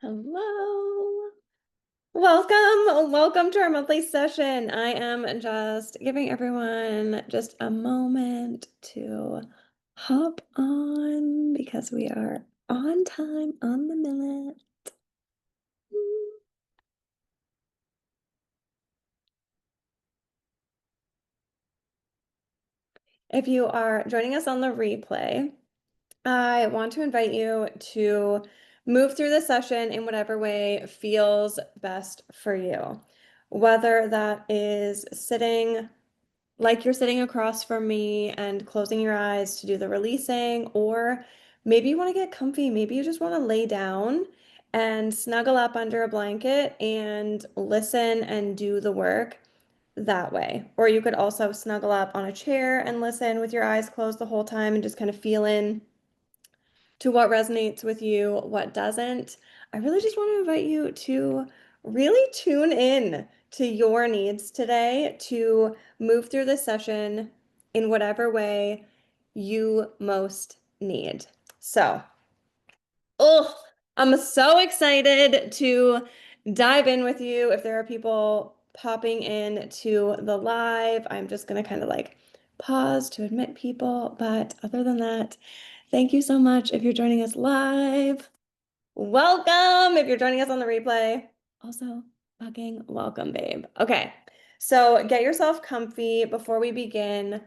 Hello. Welcome to our monthly session. I am just giving everyone just a moment to hop on because we are on time, on the minute. If you are joining us on the replay, I want to invite you to move through the session in whatever way feels best for you. Whether that is sitting like you're sitting across from me and closing your eyes to do the releasing, or maybe you want to get comfy. Maybe you just want to lay down and snuggle up under a blanket and listen and do the work that way. Or you could also snuggle up on a chair and listen with your eyes closed the whole time and just kind of feel in to what resonates with you, what doesn't. I really just want to invite you to really tune in to your needs today to move through this session in whatever way you most need. So, oh, I'm so excited to dive in with you. If there are people popping in to the live, I'm just going to kind of like pause to admit people. But other than that, thank you so much if you're joining us live. Welcome if you're joining us on the replay. Also, fucking welcome, babe. Okay, so get yourself comfy before we begin.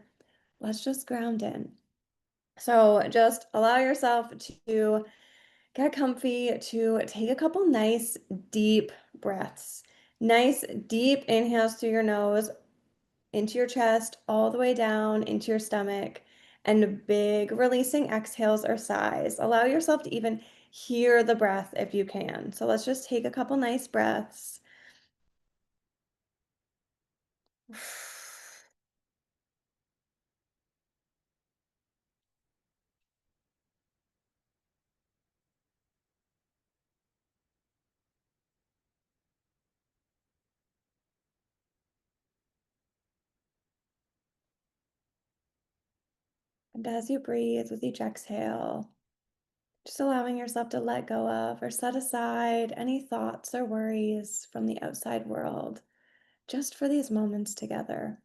Let's just ground in. So just allow yourself to get comfy, to take a couple nice deep breaths. Nice deep inhales through your nose, into your chest, all the way down into your stomach, and big releasing exhales or sighs. Allow yourself to even hear the breath if you can. So let's just take a couple nice breaths. And as you breathe with each exhale, just allowing yourself to let go of or set aside any thoughts or worries from the outside world, just for these moments together.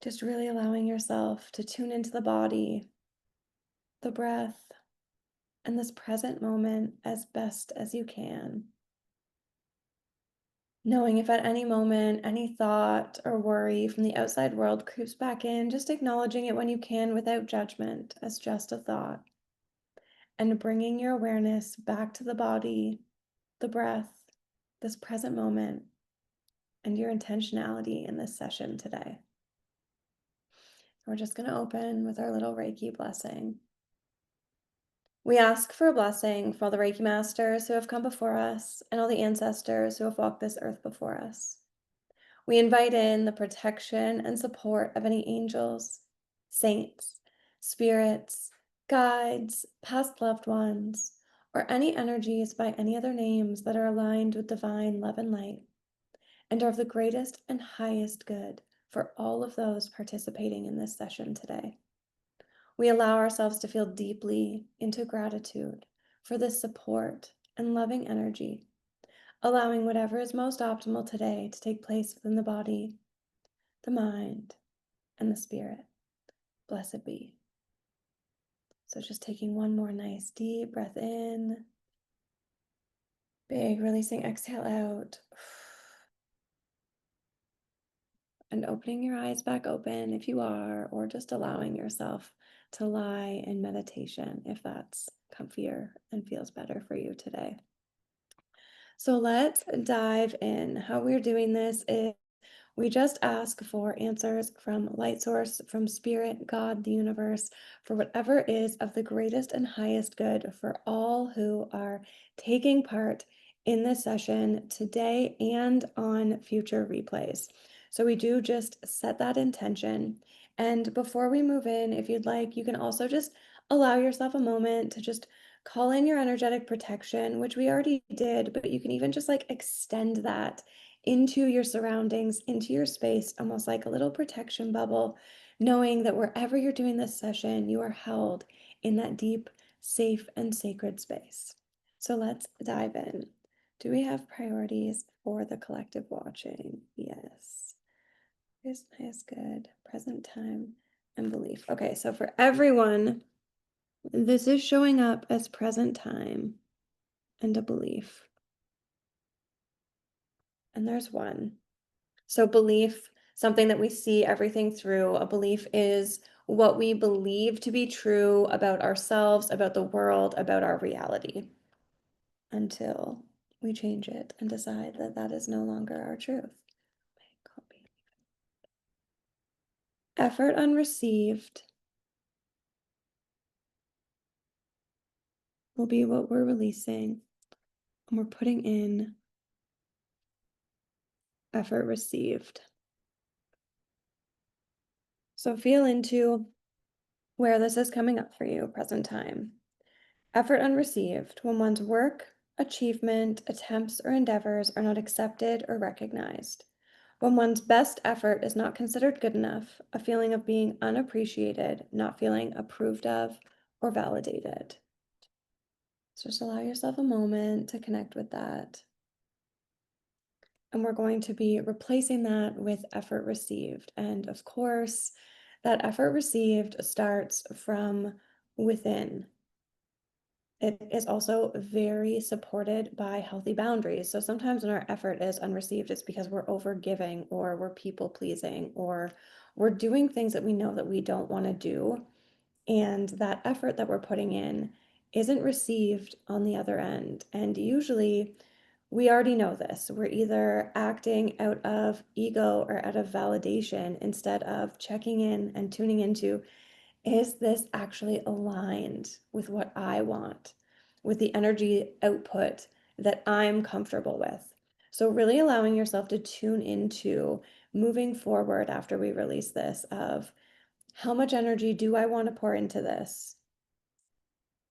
Just really allowing yourself to tune into the body, the breath, and this present moment as best as you can. Knowing if at any moment any thought or worry from the outside world creeps back in, just acknowledging it when you can without judgment as just a thought. And bringing your awareness back to the body, the breath, this present moment, and your intentionality in this session today. We're just going to open with our little Reiki blessing. We ask for a blessing for all the Reiki masters who have come before us and all the ancestors who have walked this earth before us. We invite in the protection and support of any angels, saints, spirits, guides, past loved ones, or any energies by any other names that are aligned with divine love and light, and are of the greatest and highest good for all of those participating in this session today. We allow ourselves to feel deeply into gratitude for this support and loving energy, allowing whatever is most optimal today to take place within the body, the mind, and the spirit. Blessed be. So just taking one more nice deep breath in, big releasing exhale out, and opening your eyes back open if you are, or just allowing yourself to lie in meditation if that's comfier and feels better for you today. So let's dive in. How we're doing this is we just ask for answers from light source, from spirit, God, the universe, for whatever is of the greatest and highest good for all who are taking part in this session today and on future replays. So we do just set that intention. And before we move in, if you'd like, you can also just allow yourself a moment to just call in your energetic protection, which we already did, but you can even just like extend that into your surroundings, into your space, almost like a little protection bubble, knowing that wherever you're doing this session, you are held in that deep, safe, and sacred space. So let's dive in. Do we have priorities for the collective watching? Yes. Is nice, good, present time, and belief. Okay, so for everyone, this is showing up as present time and a belief. And there's one. So belief, something that we see everything through. A belief is what we believe to be true about ourselves, about the world, about our reality, until we change it and decide that that is no longer our truth. Effort unreceived will be what we're releasing, and we're putting in effort received. So feel into where this is coming up for you, present time. Effort unreceived, when one's work, achievement, attempts, or endeavors are not accepted or recognized. When one's best effort is not considered good enough, a feeling of being unappreciated, not feeling approved of or validated. So just allow yourself a moment to connect with that. And we're going to be replacing that with effort received. And of course, that effort received starts from within. It is also very supported by healthy boundaries. So sometimes when our effort is unreceived, it's because we're overgiving or we're people pleasing or we're doing things that we know that we don't want to do. And that effort that we're putting in isn't received on the other end. And usually we already know this. We're either acting out of ego or out of validation instead of checking in and tuning into, is this actually aligned with what I want, with the energy output that I'm comfortable with? So really allowing yourself to tune into moving forward after we release this of how much energy do I want to pour into this,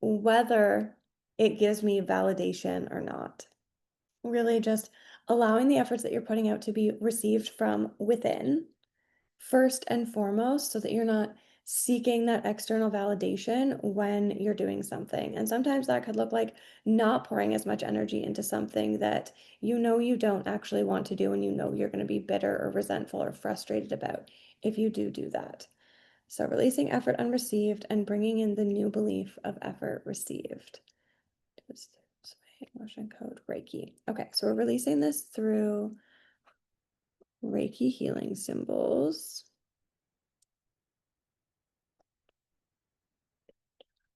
whether it gives me validation or not. Really just allowing the efforts that you're putting out to be received from within first and foremost, so that you're not seeking that external validation when you're doing something. And sometimes that could look like not pouring as much energy into something that you know you don't actually want to do and you know you're going to be bitter or resentful or frustrated about if you do that. So releasing effort unreceived and bringing in the new belief of effort received. Motion code Reiki. Okay, so we're releasing this through Reiki healing symbols.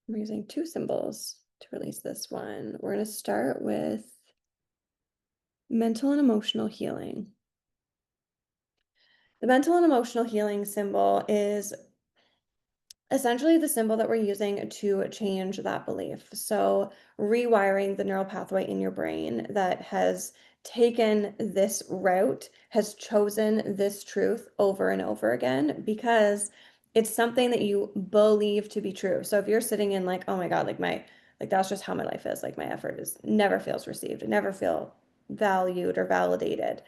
I'm using two symbols to release this one. We're going to start with mental and emotional healing. The mental and emotional healing symbol is essentially the symbol that we're using to change that belief. So rewiring the neural pathway in your brain that has taken this route, has chosen this truth over and over again because it's something that you believe to be true. So if you're sitting in like, oh my God, like that's just how my life is. Like my effort is never feels received. I never feel valued or validated.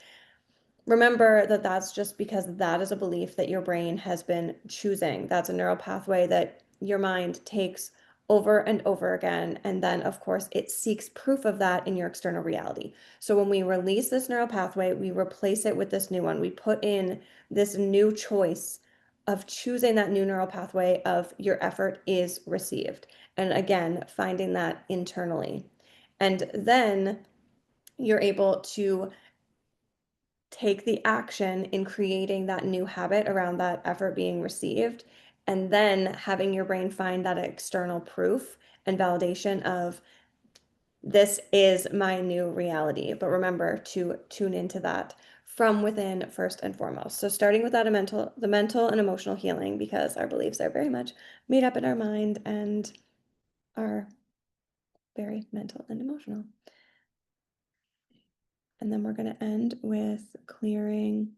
Remember that that's just because that is a belief that your brain has been choosing. That's a neural pathway that your mind takes over and over again. And then, of course, it seeks proof of that in your external reality. So when we release this neural pathway, we replace it with this new one. We put in this new choice of choosing that new neural pathway of your effort is received. And again, finding that internally. And then you're able to take the action in creating that new habit around that effort being received, and then having your brain find that external proof and validation of this is my new reality. But remember to tune into that from within first and foremost. So starting with that the mental and emotional healing, because our beliefs are very much made up in our mind and are very mental and emotional. And then we're going to end with clearing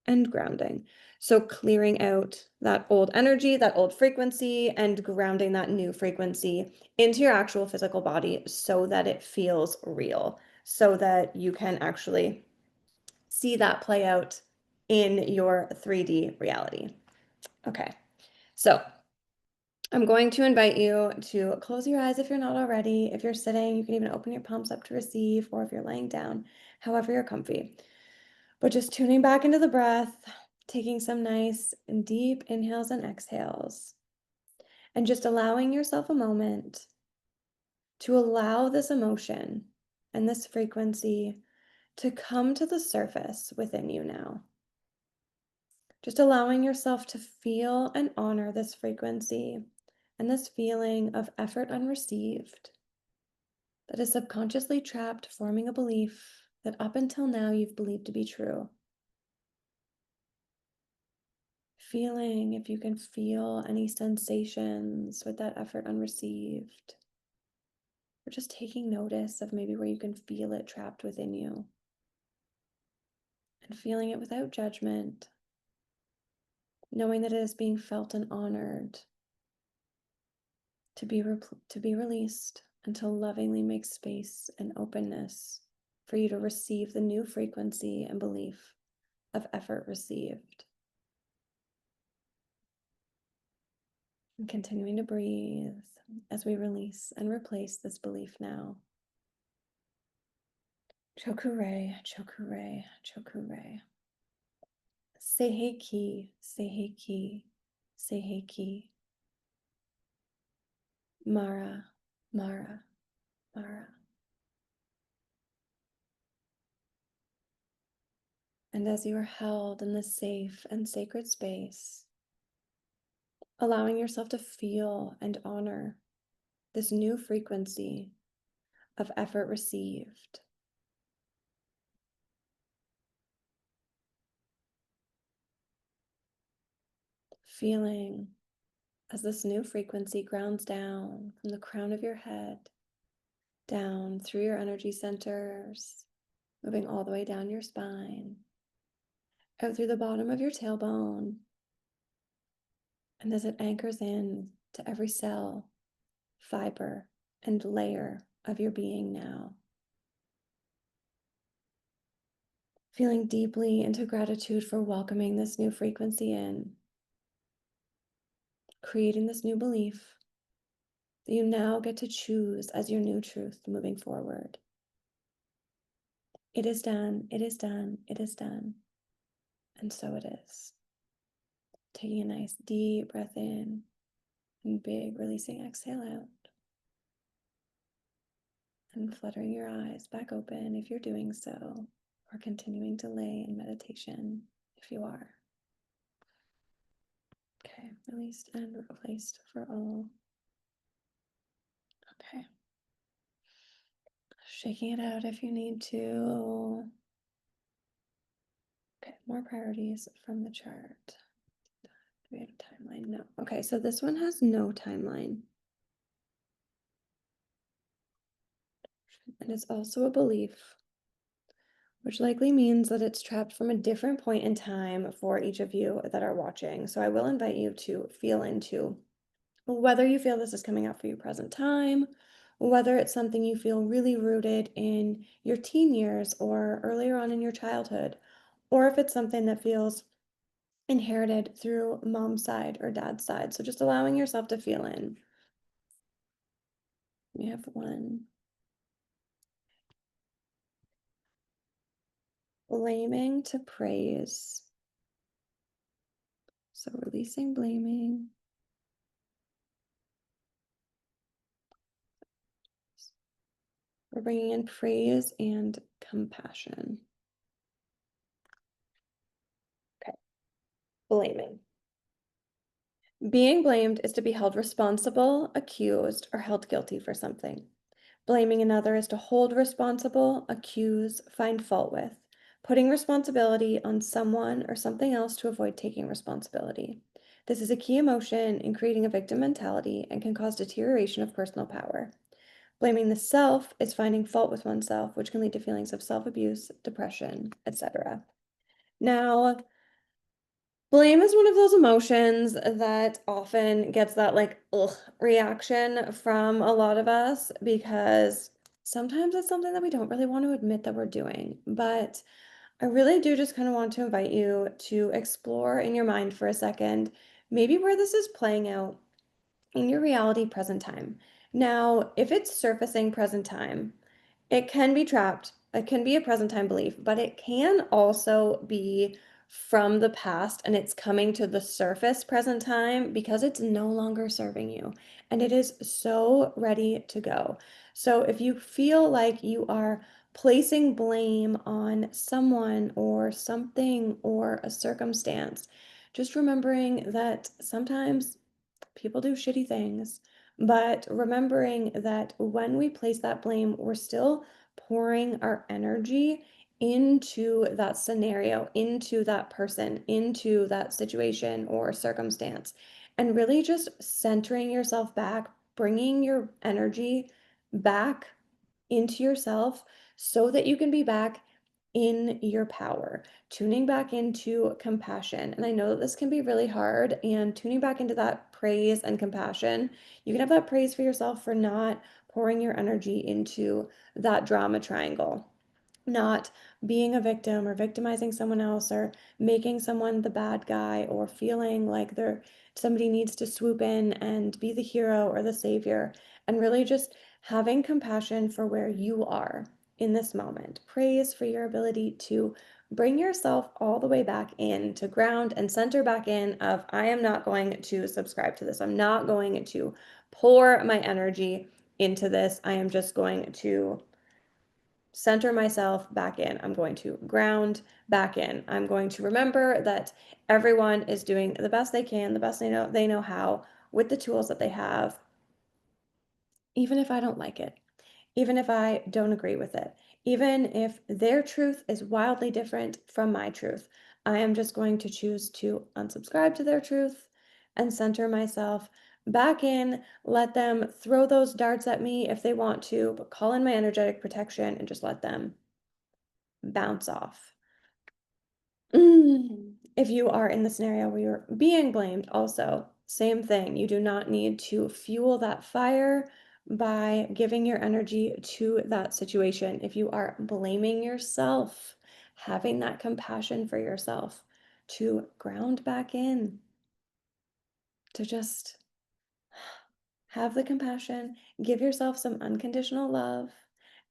and grounding. So clearing out that old energy, that old frequency, and grounding that new frequency into your actual physical body so that it feels real, so that you can actually see that play out in your 3D reality. Okay, so I'm going to invite you to close your eyes if you're not already. If you're sitting, you can even open your palms up to receive, or if you're laying down, however you're comfy. But just tuning back into the breath, taking some nice and deep inhales and exhales, and just allowing yourself a moment to allow this emotion and this frequency to come to the surface within you now. Just allowing yourself to feel and honor this frequency and this feeling of effort unreceived that is subconsciously trapped, forming a belief that up until now you've believed to be true. Feeling if you can feel any sensations with that effort unreceived, or just taking notice of maybe where you can feel it trapped within you, and feeling it without judgment, knowing that it is being felt and honored to be released until lovingly makes space and openness for you to receive the new frequency and belief of effort received. And continuing to breathe as we release and replace this belief now. Chokure, chokure, chokure. Seiheki, seiheki, seiheki. Mara, Mara, Mara. And as you are held in this safe and sacred space, allowing yourself to feel and honor this new frequency of effort received. Feeling as this new frequency grounds down from the crown of your head, down through your energy centers, moving all the way down your spine, out through the bottom of your tailbone, and as it anchors in to every cell, fiber, and layer of your being now. Feeling deeply into gratitude for welcoming this new frequency in, creating this new belief that you now get to choose as your new truth moving forward. It is done, it is done, it is done. And so it is. Taking a nice deep breath in and big releasing exhale out. And fluttering your eyes back open if you're doing so, or continuing to lay in meditation if you are. Okay, released and replaced for all. Okay. Shaking it out if you need to. Okay, more priorities from the chart. Do we have a timeline? No. Okay, so this one has no timeline. And it's also a belief, which likely means that it's trapped from a different point in time for each of you that are watching. So I will invite you to feel into whether you feel this is coming up for you present time, whether it's something you feel really rooted in your teen years or earlier on in your childhood, or if it's something that feels inherited through mom's side or dad's side. So just allowing yourself to feel in. We have one. Blaming to praise. So releasing blaming. We're bringing in praise and compassion. Okay, blaming. Being blamed is to be held responsible, accused, or held guilty for something. Blaming another is to hold responsible, accuse, find fault with, putting responsibility on someone or something else to avoid taking responsibility. This is a key emotion in creating a victim mentality and can cause deterioration of personal power. Blaming the self is finding fault with oneself, which can lead to feelings of self-abuse, depression, etc. Now, blame is one of those emotions that often gets that like ugh reaction from a lot of us because sometimes it's something that we don't really want to admit that we're doing. But I really do just kind of want to invite you to explore in your mind for a second, maybe where this is playing out in your reality present time. Now, if it's surfacing present time, it can be trapped. It can be a present time belief, but it can also be from the past and it's coming to the surface present time because it's no longer serving you and it is so ready to go. So if you feel like you are placing blame on someone or something or a circumstance, just remembering that sometimes people do shitty things, but remembering that when we place that blame, we're still pouring our energy into that scenario, into that person, into that situation or circumstance, and really just centering yourself back, bringing your energy back into yourself so that you can be back in your power, tuning back into compassion. And I know that this can be really hard, and tuning back into that praise and compassion. You can have that praise for yourself for not pouring your energy into that drama triangle, not being a victim or victimizing someone else or making someone the bad guy or feeling like somebody needs to swoop in and be the hero or the savior, and really just having compassion for where you are in this moment. Praise for your ability to bring yourself all the way back in to ground and center back in of I am not going to subscribe to this. I'm not going to pour my energy into this. I am just going to center myself back in. I'm going to ground back in. I'm going to remember that everyone is doing the best they can, the best they know how with the tools that they have, even if I don't like it, even if I don't agree with it, even if their truth is wildly different from my truth. I am just going to choose to unsubscribe to their truth and center myself back in, let them throw those darts at me if they want to, but call in my energetic protection and just let them bounce off. If you are in the scenario where you're being blamed, also, same thing. You do not need to fuel that fire by giving your energy to that situation. If you are blaming yourself, having that compassion for yourself to ground back in, to just have the compassion, give yourself some unconditional love,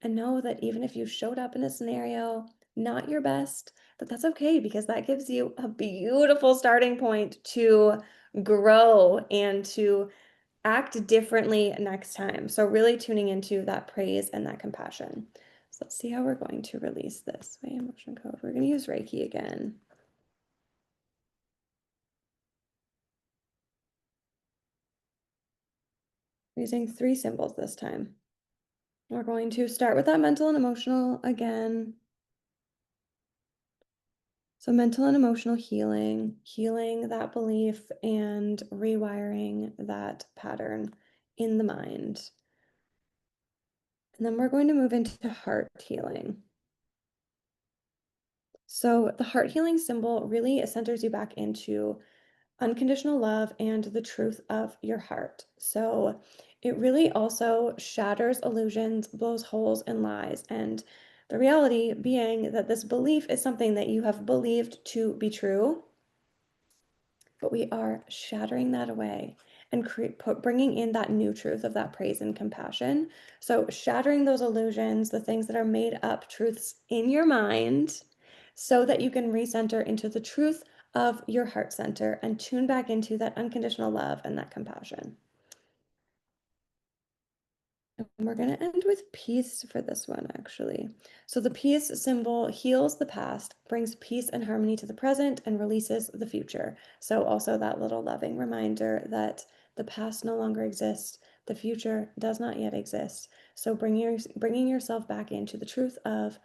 and know that even if you showed up in a scenario not your best, that's okay because that gives you a beautiful starting point to grow and to act differently next time. So really tuning into that praise and that compassion. So let's see how we're going to release this. Way emotion code. We're going to use Reiki again. We're using 3 symbols this time. We're going to start with that mental and emotional again. So mental and emotional healing, healing that belief and rewiring that pattern in the mind. And then we're going to move into heart healing. So the heart healing symbol really centers you back into unconditional love and the truth of your heart. So it really also shatters illusions, blows holes in lies, and the reality being that this belief is something that you have believed to be true, but we are shattering that away and bringing in that new truth of that praise and compassion. So shattering those illusions, the things that are made up truths in your mind, so that you can recenter into the truth of your heart center and tune back into that unconditional love and that compassion. And we're going to end with peace for this one, actually. So the peace symbol heals the past, brings peace and harmony to the present, and releases the future. So also that little loving reminder that the past no longer exists, the future does not yet exist. So bringing yourself back into the truth of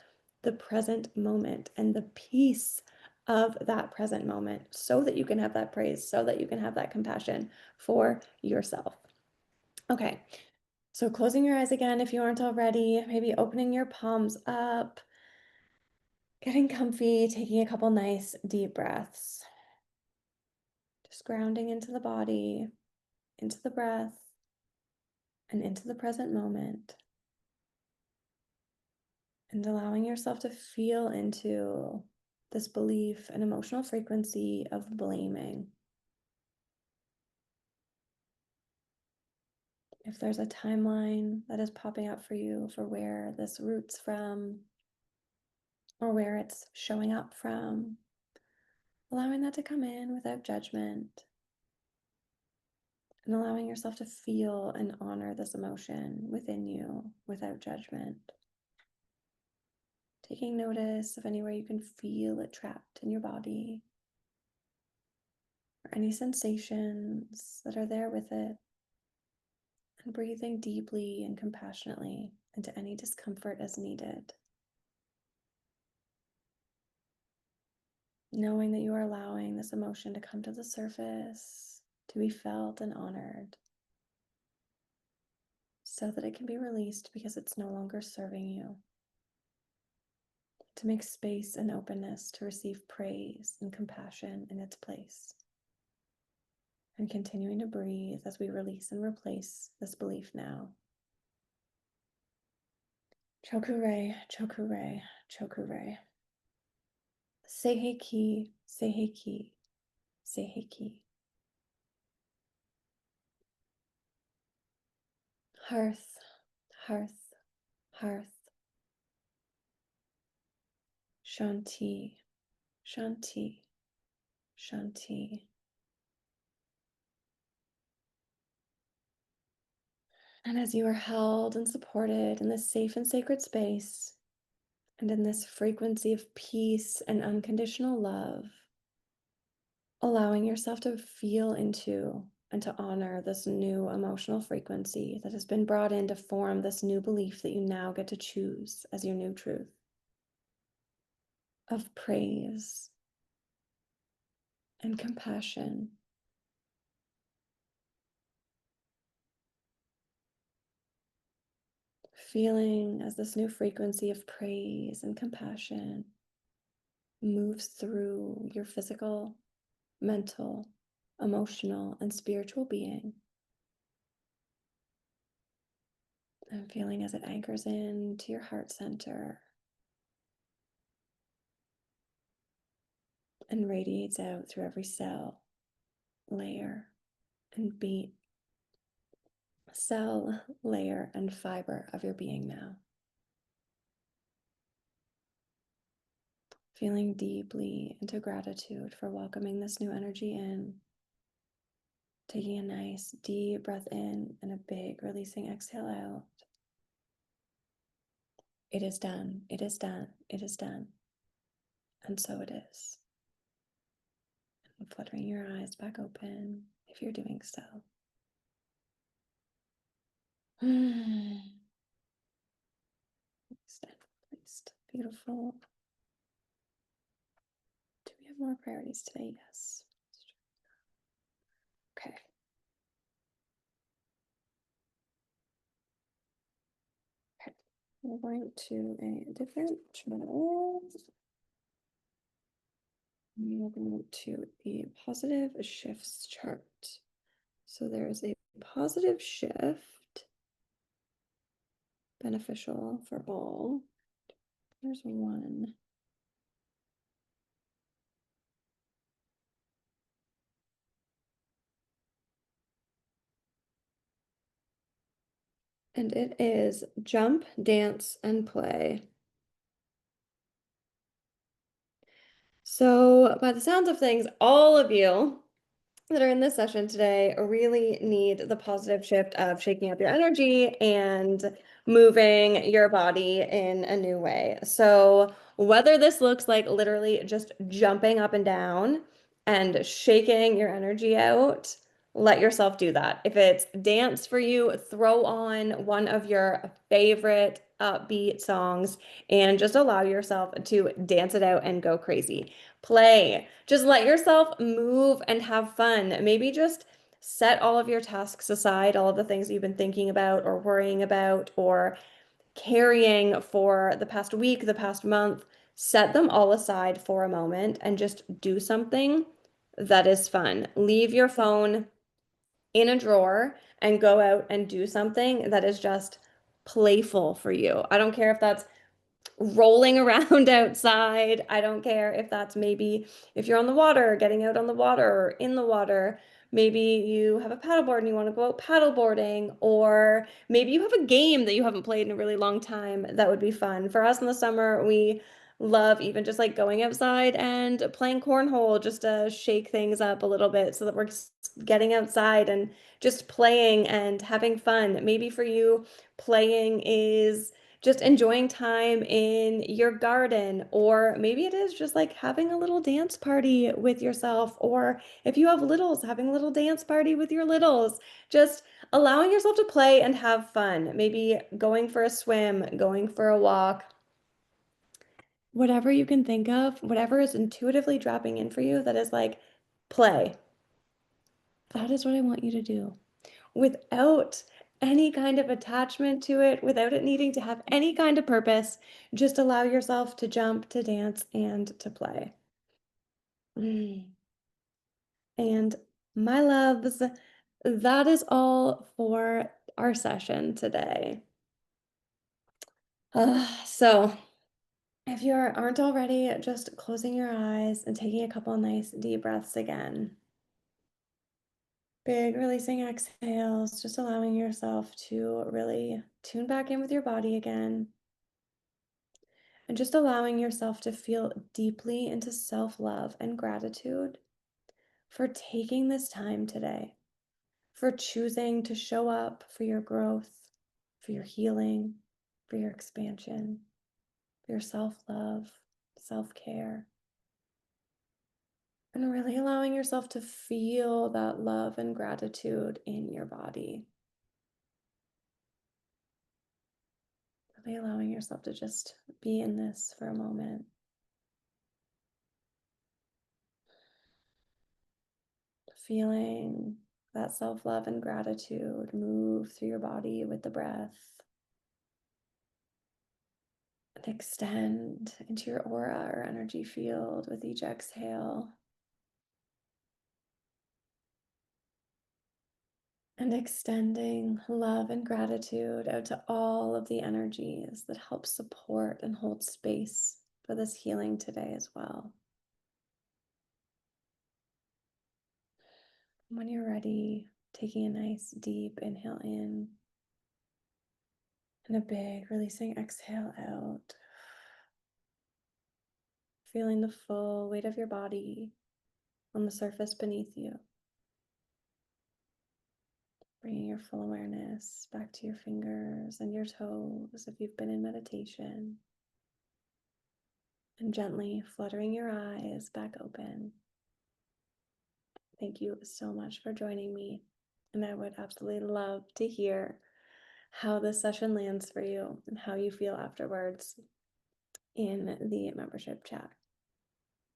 the present moment and the peace of that present moment so that you can have that praise, so that you can have that compassion for yourself. Okay. So closing your eyes again if you aren't already, maybe opening your palms up, getting comfy, taking a couple nice deep breaths. Just grounding into the body, into the breath, and into the present moment. And allowing yourself to feel into this belief and emotional frequency of blaming. If there's a timeline that is popping up for you for where this roots from or where it's showing up from, allowing that to come in without judgment and allowing yourself to feel and honor this emotion within you without judgment. Taking notice of anywhere you can feel it trapped in your body or any sensations that are there with it, and breathing deeply and compassionately into any discomfort as needed. Knowing that you are allowing this emotion to come to the surface, to be felt and honored, so that it can be released because it's no longer serving you. To make space and openness to receive praise and compassion in its place. And continuing to breathe as we release and replace this belief now. Chokure, chokure, chokure. Seiheki, seiheki, seiheki. Hearth, hearth, hearth. Shanti, shanti, shanti. And as you are held and supported in this safe and sacred space, and in this frequency of peace and unconditional love, allowing yourself to feel into and to honor this new emotional frequency that has been brought in to form this new belief that you now get to choose as your new truth of praise and compassion. Feeling as this new frequency of praise and compassion moves through your physical, mental, emotional, and spiritual being. And feeling as it anchors into your heart center and radiates out through every cell, layer, and beat, cell, layer, and fiber of your being now. Feeling deeply into gratitude for welcoming this new energy in. Taking a nice deep breath in and a big releasing exhale out. It is done, it is done, it is done. And so it is. And fluttering your eyes back open if you're doing so. Stand placed. Beautiful. Do we have more priorities today? Yes. Okay. Okay. We're going to a different channel. We are going to the positive shifts chart. So there is a positive shift, beneficial for all. There's one. And it is jump, dance, and play. So by the sounds of things, all of you that are in this session today really need the positive shift of shaking up your energy and moving your body in a new way. So whether this looks like literally just jumping up and down and shaking your energy out, let yourself do that. If it's dance for you, throw on one of your favorite upbeat songs and just allow yourself to dance it out and go crazy. Play. Just let yourself move and have fun. Maybe just set all of your tasks aside, all of the things you've been thinking about or worrying about or carrying for the past week, the past month. Set them all aside for a moment and just do something that is fun. Leave your phone in a drawer and go out and do something that is just playful for you. I don't care if that's rolling around outside. I don't care if that's maybe if you're on the water, getting out on the water or in the water. Maybe you have a paddleboard and you want to go out paddleboarding, or maybe you have a game that you haven't played in a really long time that would be fun. For us in the summer, we love even just like going outside and playing cornhole just to shake things up a little bit so that we're getting outside and just playing and having fun. Maybe for you, playing is just enjoying time in your garden, or maybe it is just like having a little dance party with yourself, or if you have littles, having a little dance party with your littles, just allowing yourself to play and have fun. Maybe going for a swim, going for a walk, whatever you can think of, whatever is intuitively dropping in for you that is like play. That is what I want you to do without any kind of attachment to it, without it needing to have any kind of purpose. Just allow yourself to jump, to dance, and to play. Mm. And my loves, that is all for our session today. So, if you aren't already, just closing your eyes and taking a couple nice deep breaths again. Big releasing exhales, just allowing yourself to really tune back in with your body again. And just allowing yourself to feel deeply into self-love and gratitude for taking this time today, for choosing to show up for your growth, for your healing, for your expansion, for your self-love, self-care. And really allowing yourself to feel that love and gratitude in your body. Really allowing yourself to just be in this for a moment. Feeling that self-love and gratitude move through your body with the breath and extend into your aura or energy field with each exhale. And extending love and gratitude out to all of the energies that help support and hold space for this healing today as well. When you're ready, taking a nice deep inhale in and a big releasing exhale out. Feeling the full weight of your body on the surface beneath you. Bringing your full awareness back to your fingers and your toes if you've been in meditation. And gently fluttering your eyes back open. Thank you so much for joining me. And I would absolutely love to hear how this session lands for you and how you feel afterwards in the membership chat.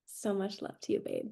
So much love to you, babe.